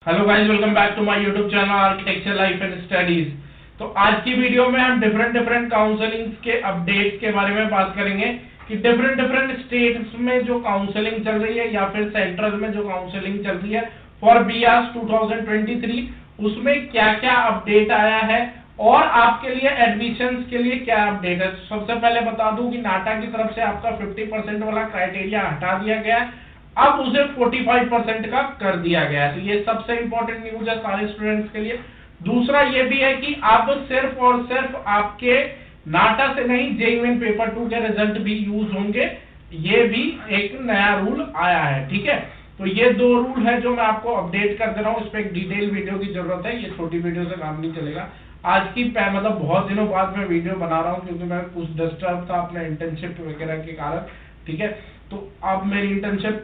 Hello guys, welcome back to my YouTube channel architecture life and studies. तो आज की video में हम डिफरेंट काउंसलिंग के अपडेट्स के बारे में बात करेंगे कि डिफरेंट स्टेट्स में जो काउंसलिंग चल रही है या फिर सेंट्रल में जो काउंसलिंग चल रही है फॉर बीआरएस 2023 उसमें क्या क्या अपडेट आया है और आपके लिए एडमिशंस के लिए क्या अपडेट है। सबसे पहले बता दूं कि नाटा की तरफ से आपका 50% वाला क्राइटेरिया हटा दिया गया है, अब उसे 45% का कर दिया गया है। तो ये सबसे इंपॉर्टेंट न्यूज है सारे स्टूडेंट्स के लिए। दूसरा ये भी है कि अब सिर्फ और सिर्फ आपके नाटा से नहीं जेईई पेपर 2 के रिजल्ट भी यूज होंगे, ये भी एक नया रूल आया है। ठीक है, तो ये दो रूल है जो मैं आपको अपडेट कर दे रहा हूँ। इस पे एक डिटेल वीडियो की जरूरत है, ये छोटी वीडियो से काम नहीं चलेगा। आज की मतलब बहुत दिनों बाद मैं वीडियो बना रहा हूँ क्योंकि मैं कुछ डिस्टर्ब था अपने इंटर्नशिप वगैरह के कारण। ठीक है, तो अब मेरी इंटर्नशिप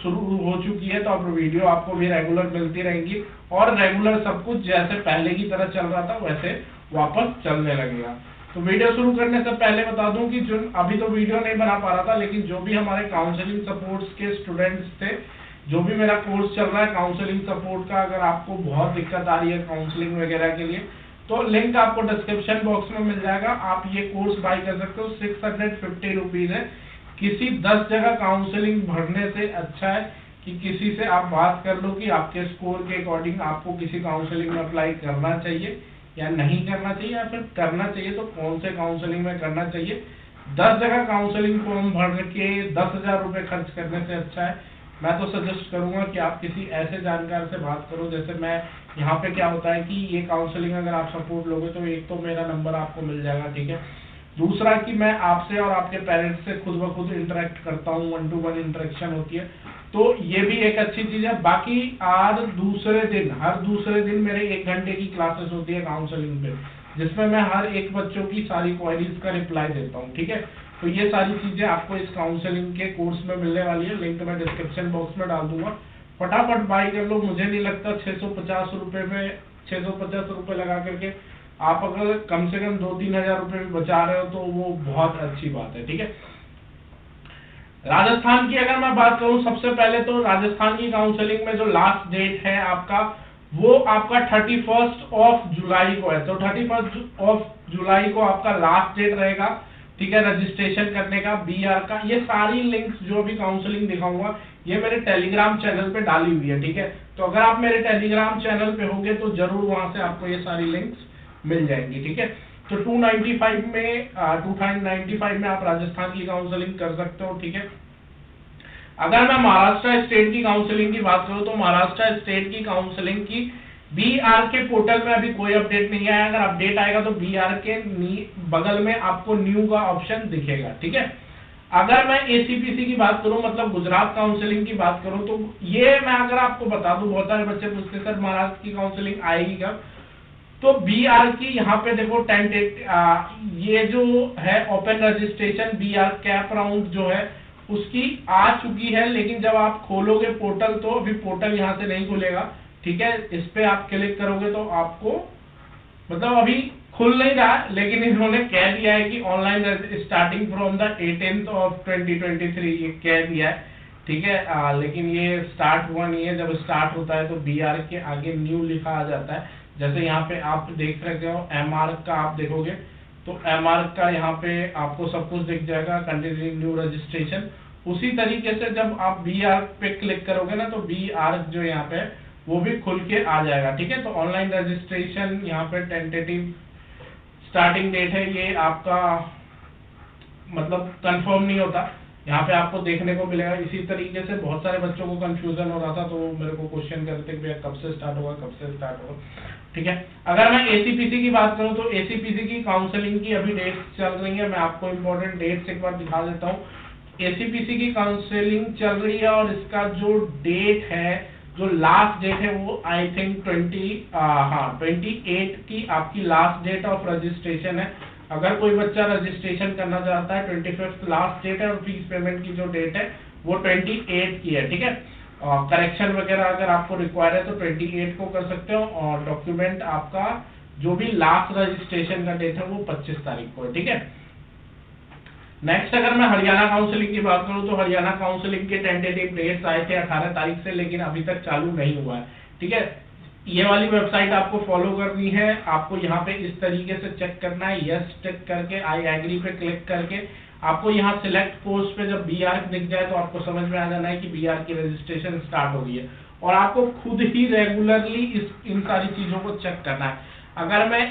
शुरू हो चुकी है, तो अब वीडियो आपको भी रेगुलर मिलती रहेंगी और रेगुलर सब कुछ जैसे पहले की तरह चल रहा था वैसे वापस चलने लगेगा। तो वीडियो शुरू करने से पहले बता दूं कि जो अभी तो वीडियो नहीं बना पा रहा था, लेकिन जो भी हमारे काउंसलिंग सपोर्ट्स के स्टूडेंट्स थे, जो भी मेरा कोर्स चल रहा है काउंसलिंग सपोर्ट का, अगर आपको बहुत दिक्कत आ रही है काउंसलिंग वगैरह के लिए तो लिंक आपको डिस्क्रिप्शन बॉक्स में मिल जाएगा। आप ये कोर्स बाय कर सकते हो, 650 रुपीज है। किसी 10 जगह काउंसलिंग भरने से अच्छा है कि किसी से आप बात कर लो कि आपके स्कोर के अकॉर्डिंग आपको किसी काउंसलिंग में अप्लाई करना चाहिए या नहीं करना चाहिए, या फिर करना चाहिए तो कौन से काउंसलिंग में करना चाहिए। 10 जगह काउंसलिंग फॉर्म भर के 10,000 रुपए खर्च करने से अच्छा है मैं तो सजेस्ट करूंगा कि आप किसी ऐसे जानकार से बात करो। जैसे मैं यहाँ पे क्या होता है कि ये काउंसलिंग अगर आप सपोर्ट लोगे तो एक तो मेरा नंबर आपको मिल जाएगा, ठीक है। दूसरा कि मैं आपसे और आपके पेरेंट्स से खुद ब खुद इंटरेक्ट करता हूँ, 1-to-1 इंटरेक्शन होती है, तो ये भी एक अच्छी चीज है। बाकी हर दूसरे दिन मेरे 1 घंटे की क्लासेस होती है काउंसलिंग पे, जिसमें मैं हर एक बच्चों की सारी क्वेरीज का रिप्लाई देता हूँ। ठीक है, तो ये सारी चीजें आपको इस काउंसलिंग के कोर्स में मिलने वाली है, लिंक मैं डिस्क्रिप्शन बॉक्स में डाल दूंगा। फटाफट बाय कर लो। मुझे नहीं लगता 650 रुपए लगा करके आप अगर कम से कम 2-3 हजार रुपए भी बचा रहे हो तो वो बहुत अच्छी बात है। ठीक है, राजस्थान की अगर मैं बात करूं, सबसे पहले तो राजस्थान की काउंसलिंग में जो लास्ट डेट है आपका, वो आपका 31 जुलाई को है। तो 31 जुलाई को आपका लास्ट डेट रहेगा, ठीक है, रजिस्ट्रेशन करने का बीआर का। ये सारी लिंक्स जो भी काउंसलिंग दिखाऊंगा ये मेरे टेलीग्राम चैनल पे डाली हुई है। ठीक है, तो अगर आप मेरे टेलीग्राम चैनल पे होंगे तो जरूर वहां से आपको ये सारी लिंक्स मिल जाएंगी। ठीक है, तो 2095 में आप राजस्थान की काउंसलिंग कर सकते हो। ठीक है, अगर मैं महाराष्ट्र स्टेट की काउंसलिंग की बात करूं तो महाराष्ट्र स्टेट की काउंसलिंग की बीआर के पोर्टल में अभी कोई अपडेट नहीं आया। अगर अपडेट आएगा तो बीआर के बगल में आपको न्यू का ऑप्शन दिखेगा। ठीक है, अगर मैं एसीपीसी की बात करूं, मतलब गुजरात काउंसलिंग की बात करूं, तो ये मैं अगर आपको बता दूं, बहुत सारे बच्चे पूछते सर महाराष्ट्र की काउंसलिंग आएगी कब, तो बीआर की यहाँ पे देखो ये जो है open registration BR CAP round जो है उसकी आ चुकी है, लेकिन जब आप खोलोगे पोर्टल तो अभी पोर्टल यहाँ से नहीं खुलेगा। ठीक है, इस पे आप क्लिक करोगे तो आपको मतलब अभी खुल नहीं रहा, लेकिन इन्होंने कह दिया है कि ऑनलाइन स्टार्टिंग फ्रॉम द 18 2023 ये कह दिया है। ठीक है, लेकिन ये स्टार्ट हुआ नहीं है। जब स्टार्ट होता है तो बीआर के आगे न्यू लिखा आ जाता है। जैसे यहाँ पे आप देख सकते हो एमआर का, आप देखोगे तो एमआर का यहाँ पे आपको सब कुछ दिख जाएगा, कंटिन्यू न्यू रजिस्ट्रेशन। उसी तरीके से जब आप बीआर पे क्लिक करोगे ना तो बीआर जो यहाँ पे वो भी खुल के आ जाएगा। ठीक है, तो ऑनलाइन रजिस्ट्रेशन यहाँ पे टेंटेटिव स्टार्टिंग डेट है, ये आपका मतलब कंफर्म नहीं होता, यहाँ पे आपको देखने को मिलेगा। इसी तरीके से बहुत सारे बच्चों को कंफ्यूजन हो रहा था, तो मेरे को क्वेश्चन करते कि भैया कब से स्टार्ट होगा। ठीक है, अगर मैं एसीपीसी की बात करूं तो एसीपीसी की काउंसलिंग की अभी डेट्स चल रही है। मैं आपको इंपॉर्टेंट डेट्स एक बार दिखा देता हूं। एसीपीसी की काउंसलिंग चल रही है और इसका जो डेट है, जो लास्ट डेट है वो आई थिंक 28 की आपकी लास्ट डेट ऑफ रजिस्ट्रेशन है। अगर कोई बच्चा रजिस्ट्रेशन करना चाहता है 25 लास्ट डेट है, और फीस पेमेंट की जो डेट है वो 28 की है। ठीक है, करेक्शन वगैरह अगर आपको रिक्वायर है तो 28 को कर सकते हो, और डॉक्यूमेंट आपका जो भी लास्ट रजिस्ट्रेशन का डेट है वो 25 तारीख को है। ठीक है, नेक्स्ट अगर मैं हरियाणा काउंसलिंग की बात करूं तो हरियाणा काउंसलिंग के टेंटेटिव डेट्स आए थे 18 तारीख से, लेकिन अभी तक चालू नहीं हुआ है। ठीक है। ये वाली वेबसाइट आपको फॉलो करनी है, आपको यहाँ पे इस तरीके से चेक करना है, यस टिक करके आई एग्री पे क्लिक करके आपको यहाँ सिलेक्ट कोर्स पे जब बी आर दिख जाए तो आपको समझ में आ जाना है कि बी आर की रजिस्ट्रेशन स्टार्ट हो गई है, और आपको खुद ही रेगुलरली इन सारी चीजों को चेक करना है। अगर मैं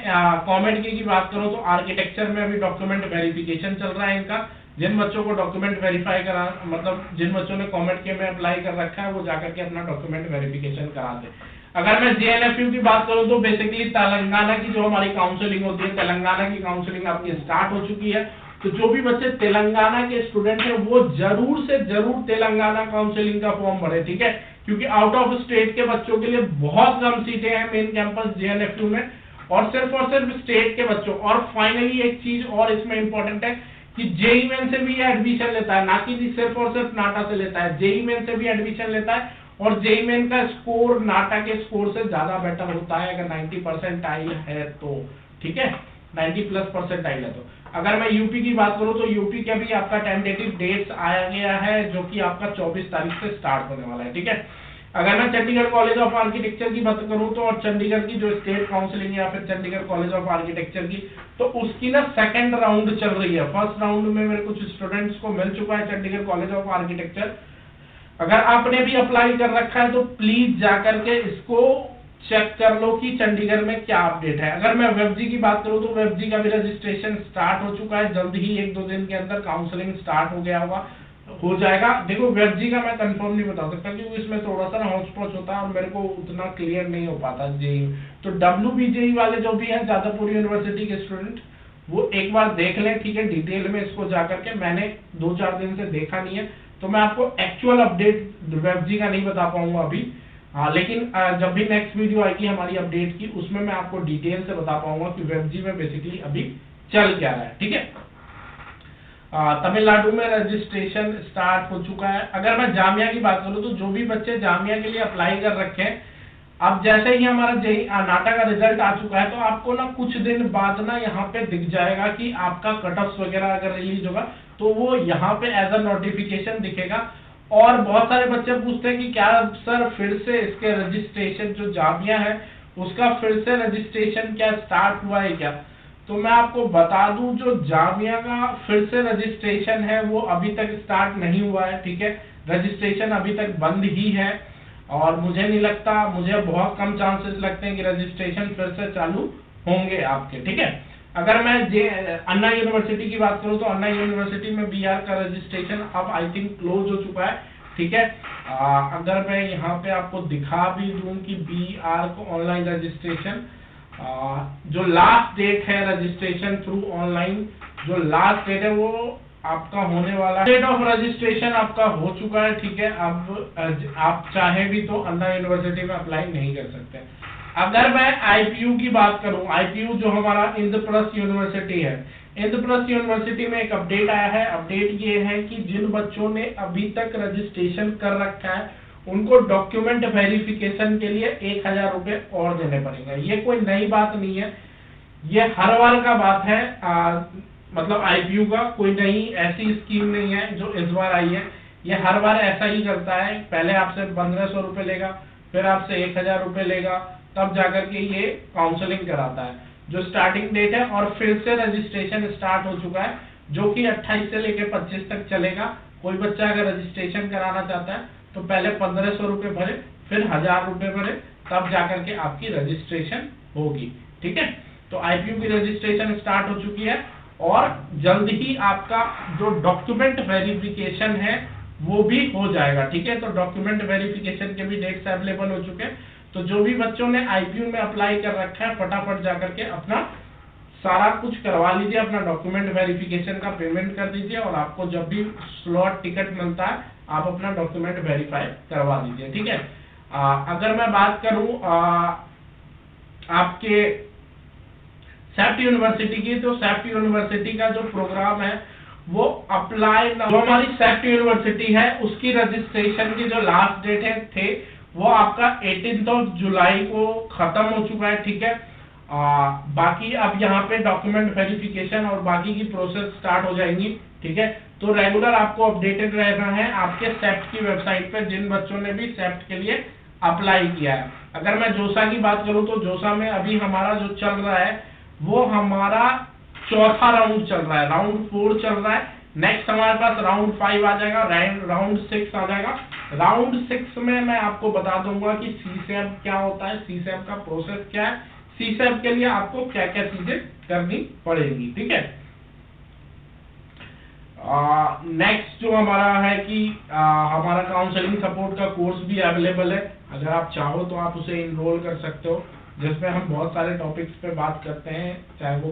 कॉमेंट की बात करूं तो आर्किटेक्चर में अभी डॉक्यूमेंट वेरिफिकेशन चल रहा है इनका। जिन बच्चों को डॉक्यूमेंट वेरीफाई करा, मतलब जिन बच्चों ने कॉमेंट के में अप्लाई कर रखा है वो जाकर के अपना डॉक्यूमेंट वेरिफिकेशन कराते। अगर मैं जेएनएफयू की बात करूं तो बेसिकली तेलंगाना की जो हमारी काउंसलिंग होती है, तेलंगाना की काउंसलिंग आपकी स्टार्ट हो चुकी है। तो जो भी बच्चे तेलंगाना के स्टूडेंट हैं वो जरूर से जरूर तेलंगाना काउंसलिंग का फॉर्म भरे, ठीक है, क्योंकि आउट ऑफ स्टेट के बच्चों के लिए बहुत कम सीटें हैं मेन कैंपस जेएनएफयू में, और सिर्फ स्टेट के बच्चों। और फाइनली एक चीज और इसमें इंपॉर्टेंट है कि जेईई मेन से भी एडमिशन लेता है, ना कि सिर्फ और सिर्फ नाटा से लेता है, जेईई मेन से भी एडमिशन लेता है, और जेईई मेन का स्कोर नाटा के स्कोर से ज्यादा बेटर होता है अगर 90% है तो, ठीक है, 90+% है तो। अगर मैं यूपी की बात करूं तो यूपी के भी आपका टेंटेटिव डेट्स आया गया है जो कि आपका 24 तारीख से स्टार्ट होने वाला है, ठीक है। अगर मैं चंडीगढ़ कॉलेज ऑफ आर्किटेक्चर की बात करूं तो, और चंडीगढ़ की जो स्टेट काउंसलिंग या फिर चंडीगढ़ कॉलेज ऑफ आर्किटेक्चर की, तो उसकी ना सेकंड राउंड चल रही है। फर्स्ट राउंड में मेरे कुछ स्टूडेंट्स को मिल चुका है चंडीगढ़ कॉलेज ऑफ आर्किटेक्चर। अगर आपने भी अप्लाई कर रखा है तो प्लीज जाकर के इसको चेक कर लो कि चंडीगढ़ में क्या अपडेट है। अगर मैं वेबजी की बात करूं तो वेबजी का भी रजिस्ट्रेशन स्टार्ट हो चुका है, जल्द ही 1-2 दिन के अंदर काउंसलिंग स्टार्ट हो गया होगा, हो जाएगा। देखो वेबजी का मैं कंफर्म नहीं बता सकता क्योंकि इसमें थोड़ा सा हौच पौच होता है और मेरे को उतना क्लियर नहीं हो पाता जेईई। तो WBJEE वाले जो भी हैं जादवपुर यूनिवर्सिटी के स्टूडेंट वो एक बार देख लें, ठीक है, डिटेल में इसको जाकर के। मैंने 2-4 दिन से देखा नहीं है तो मैं आपको एक्चुअल अपडेट वेबजी का नहीं बता पाऊंगा अभी, हाँ, लेकिन जब भी नेक्स्ट वीडियो आएगी हमारी अपडेट की उसमें मैं आपको डिटेल से बता पाऊंगा कि वेबजी में बेसिकली अभी चल क्या रहा है, ठीक है। तमिलनाडु में रजिस्ट्रेशन स्टार्ट हो चुका है। अगर मैं जामिया की बात करूं तो जो भी बच्चे जामिया के लिए अप्लाई कर रखे हैं, अब जैसे ही हमारा जेईई नाटा का रिजल्ट आ चुका है तो आपको ना कुछ दिन बाद ना यहाँ पे दिख जाएगा कि आपका कट ऑफ वगैरह अगर रिलीज होगा तो वो यहाँ पे एज अ नोटिफिकेशन दिखेगा। और बहुत सारे बच्चे पूछते हैं कि क्या सर फिर से इसके रजिस्ट्रेशन जो जामिया है उसका फिर से रजिस्ट्रेशन क्या स्टार्ट हुआ है क्या? तो मैं आपको बता दूं जो जामिया का फिर से रजिस्ट्रेशन है वो अभी तक स्टार्ट नहीं हुआ है, ठीक है, रजिस्ट्रेशन अभी तक बंद ही है और मुझे नहीं लगता, मुझे बहुत कम चांसेस लगते हैं कि रजिस्ट्रेशन फिर से चालू होंगे आपके, ठीक है। अगर मैं अन्ना यूनिवर्सिटी की बात करूं तो अन्ना यूनिवर्सिटी में बीआर का रजिस्ट्रेशन अब आई थिंक क्लोज हो चुका है, ठीक है। अगर मैं यहाँ पे आपको दिखा भी दूं कि बीआर को ऑनलाइन रजिस्ट्रेशन जो लास्ट डेट है रजिस्ट्रेशन थ्रू ऑनलाइन, जो लास्ट डेट है वो आपका होने वाला है, डेट ऑफ रजिस्ट्रेशन आपका हो चुका है, ठीक है। अब आप चाहे भी तो अन्ना यूनिवर्सिटी में अप्लाई नहीं कर सकते। अगर मैं आईपीयू की बात करूं, आईपीयू जो हमारा इंद्रप्रस्थ यूनिवर्सिटी है, इंद्रप्रस्थ यूनिवर्सिटी में एक अपडेट आया है। अपडेट ये है कि जिन बच्चों ने अभी तक रजिस्ट्रेशन कर रखा है उनको डॉक्यूमेंट वेरिफिकेशन के लिए 1000 रुपए और देने पड़ेंगे। ये कोई नई बात नहीं है, ये हर बार का बात है, मतलब आईपीयू का कोई नई ऐसी स्कीम नहीं है जो इस बार आई है, ये हर बार ऐसा ही करता है। पहले आपसे 1500 रुपए लेगा, फिर आपसे 1000 रुपए लेगा, तब जाकर के ये काउंसलिंग कराता है। जो स्टार्टिंग डेट है और फिर से रजिस्ट्रेशन स्टार्ट हो चुका है जो कि 28 से लेकर 25 तक चलेगा। कोई बच्चा अगर रजिस्ट्रेशन कराना चाहता है तो पहले 1500 रुपए भरे, फिर 1000 रुपए भरे, तब जाकर के आपकी रजिस्ट्रेशन होगी, ठीक है। तो आईपीयू की रजिस्ट्रेशन स्टार्ट हो चुकी है और जल्द ही आपका जो डॉक्यूमेंट वेरिफिकेशन है वो भी हो जाएगा, ठीक है। तो डॉक्यूमेंट वेरिफिकेशन के भी डेट्स अवेलेबल हो चुके हैं। तो जो भी बच्चों ने आईपीयू में अप्लाई कर रखा है फटाफट जाकर के अपना सारा कुछ करवा लीजिए, अपना डॉक्यूमेंट वेरिफिकेशन का पेमेंट कर दीजिए और आपको जब भी स्लॉट टिकट मिलता है आप अपना डॉक्यूमेंट वेरीफाई करवा दीजिए, ठीक है। अगर मैं बात करूं आपके सेफ्ट यूनिवर्सिटी की, तो सेफ्ट यूनिवर्सिटी का जो प्रोग्राम है वो अप्लाई, जो हमारी सेफ्ट यूनिवर्सिटी है उसकी रजिस्ट्रेशन की जो लास्ट डेट थे वो आपका 18 जुलाई को खत्म हो चुका है, ठीक है। बाकी अब यहाँ पे डॉक्यूमेंट वेरिफिकेशन और बाकी की प्रोसेस स्टार्ट हो जाएंगी, ठीक है। तो रेगुलर आपको अपडेटेड रहना है आपके सेफ्ट की वेबसाइट पे जिन बच्चों ने भी सेफ्ट के लिए अप्लाई किया है। अगर मैं जोसा की बात करूं तो जोसा में अभी हमारा जो चल रहा है वो हमारा चौथा राउंड चल रहा है, राउंड 4 चल रहा है। नेक्स्ट हमारे पास राउंड 5 आ जाएगा, राउंड 6 आ जाएगा। राउंड 6 में मैं आपको बता दूंगा कि सीसैप क्या होता है, सीसैप का प्रोसेस क्या है, सीसैप के लिए आपको क्या क्या चीजें करनी पड़ेगी, ठीक है। नेक्स्ट जो हमारा है कि हमारा काउंसलिंग सपोर्ट का कोर्स भी अवेलेबल है। अगर आप चाहो तो आप उसे इनरोल कर सकते हो, जिसमें हम बहुत सारे टॉपिक्स पे बात करते हैं, चाहे वो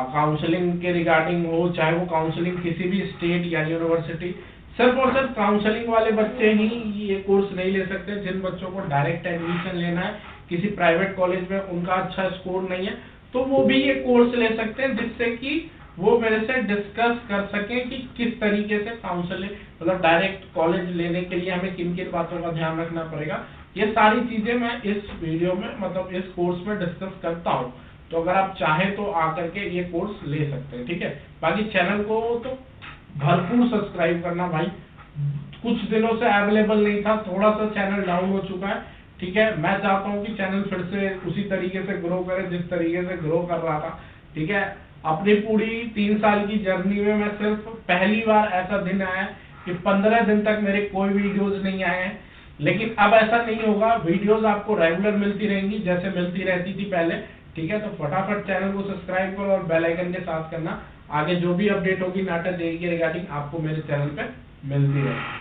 काउंसलिंग के रिगार्डिंग हो, चाहे वो काउंसलिंग किसी भी स्टेट या यूनिवर्सिटी। सिर्फ और सिर्फ काउंसलिंग वाले बच्चे ही ये कोर्स नहीं ले सकते। जिन बच्चों को डायरेक्ट एडमिशन लेना है किसी प्राइवेट कॉलेज में, उनका अच्छा स्कोर नहीं है, तो वो भी ये कोर्स ले सकते हैं, जिससे कि वो मेरे से डिस्कस कर सकें कि किस तरीके से काउंसलिंग मतलब डायरेक्ट कॉलेज लेने के लिए हमें किन किन बातों का ध्यान रखना पड़ेगा। ये सारी चीजें मैं इस वीडियो में मतलब इस कोर्स में डिस्कस करता हूँ। तो अगर आप चाहें तो आकर के ये कोर्स ले सकते हैं, ठीक है। बाकी चैनल को तो भरपूर सब्सक्राइब करना भाई, कुछ दिनों से अवेलेबल नहीं था, थोड़ा सा चैनल डाउन हो चुका है, ठीक है। मैं चाहता हूँ कि चैनल फिर से उसी तरीके से ग्रो करे जिस तरीके से ग्रो कर रहा था, ठीक है। अपनी पूरी 3 साल की जर्नी में मैं सिर्फ पहली बार ऐसा दिन आया कि 15 दिन तक मेरे कोई वीडियोस नहीं आए हैं, लेकिन अब ऐसा नहीं होगा। वीडियोस आपको रेगुलर मिलती रहेंगी जैसे मिलती रहती थी पहले, ठीक है। तो फटाफट चैनल को सब्सक्राइब करो और बेल आइकन के साथ करना, आगे जो भी अपडेट होगी नाटक के रिगार्डिंग आपको मेरे चैनल पे मिलती रहेगी।